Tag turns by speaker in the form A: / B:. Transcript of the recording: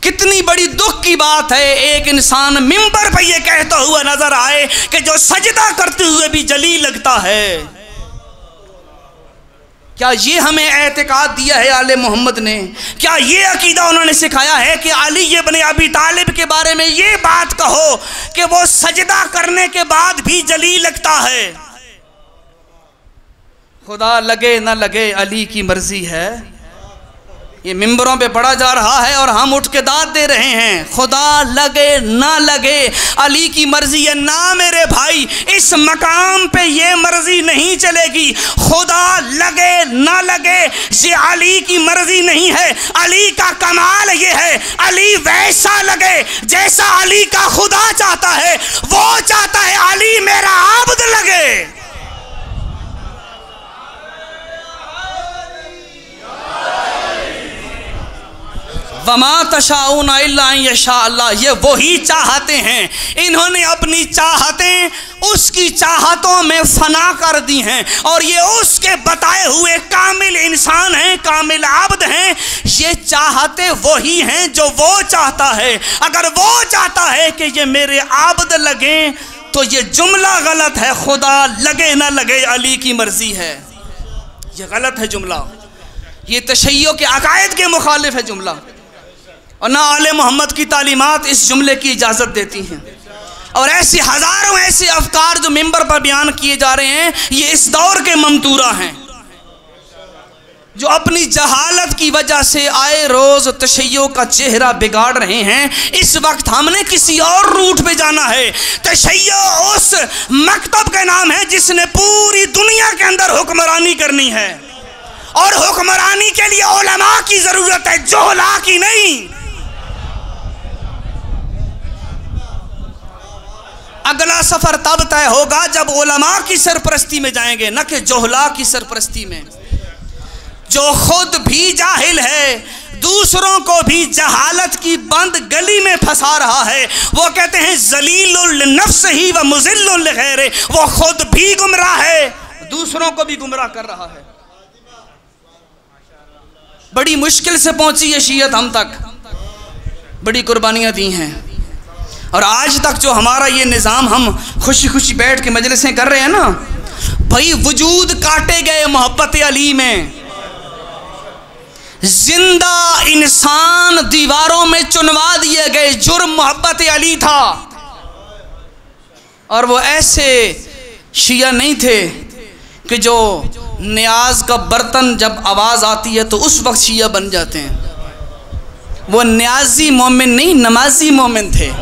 A: कितनी बड़ी दुख की बात है, एक इंसान मिंबर पर यह कहता हुआ नजर आए कि जो सजदा करते हुए भी जलील लगता है। क्या ये हमें एतकाद दिया है आले मोहम्मद ने? क्या ये अकीदा उन्होंने सिखाया है कि अली इब्न अबी तालिब के बारे में ये बात कहो कि वो सजदा करने के बाद भी जलील लगता है? खुदा लगे ना लगे अली की मर्जी है। ये मिंबरों पे पढ़ा जा रहा है और हम उठ के दाद दे रहे हैं, खुदा लगे ना लगे अली की मर्जी है। ना मेरे भाई, इस मकाम पे ये मर्जी नहीं चलेगी। खुदा लगे ना लगे ये अली की मर्जी नहीं है। अली का कमाल ये है, अली वैसा लगे जैसा अली का खुदा चाहता है। वो चाहता है अली मेरा आब्द लगे। वमा तशाऊना इल्ला अन यशा अल्लाह, ये वही चाहते हैं। इन्होंने अपनी चाहतें उसकी चाहतों में फना कर दी हैं और ये उसके बताए हुए कामिल इंसान हैं, कामिल आब्द हैं। ये चाहते वही हैं जो वो चाहता है। अगर वो चाहता है कि ये मेरे आब्द लगें तो ये जुमला गलत है। खुदा लगे ना लगे अली की मर्जी है, ये गलत है जुमला। ये तशय्यो के अकायद के मुखालिफ है जुमला और ना आले मोहम्मद की तालीमात इस जुमले की इजाज़त देती हैं। और ऐसे हज़ारों ऐसे अफकार जो मिंबर पर बयान किए जा रहे हैं, ये इस दौर के ममतूरा हैं जो अपनी जहालत की वजह से आए रोज़ तशय्यो का चेहरा बिगाड़ रहे हैं। इस वक्त हमने किसी और रूट पे जाना है। तशय्यो उस मकतब का नाम है जिसने पूरी दुनिया के अंदर हुक्मरानी करनी है और हुक्मरानी के लिए उलमा की ज़रूरत है, जोहला की नहीं। अगला सफर तब तय होगा जब उलमा की सरपरस्ती में जाएंगे, न कि जोहला की सरपरस्ती में। जो खुद भी जाहिल है, दूसरों को भी जहालत की बंद गली में फंसा रहा है। वो कहते हैं जलीलुल नफ्सिही व मुज़िल्लुल लिग़ैरिही, वो खुद भी गुमराह है, दूसरों को भी गुमराह कर रहा है। बड़ी मुश्किल से पहुंची है शियत हम तक, बड़ी कुर्बानियां दी हैं और आज तक जो हमारा ये निज़ाम हम खुशी खुशी बैठ के मजलिसें कर रहे हैं ना, भाई वजूद काटे गए मोहब्बत अली में। जिंदा इंसान दीवारों में चुनवा दिए गए, जुर्म मोहब्बत अली था। और वो ऐसे शिया नहीं थे कि जो न्याज का बर्तन जब आवाज़ आती है तो उस वक्त शिया बन जाते हैं। वो न्याजी मोमिन नहीं, नमाजी मोमिन थे।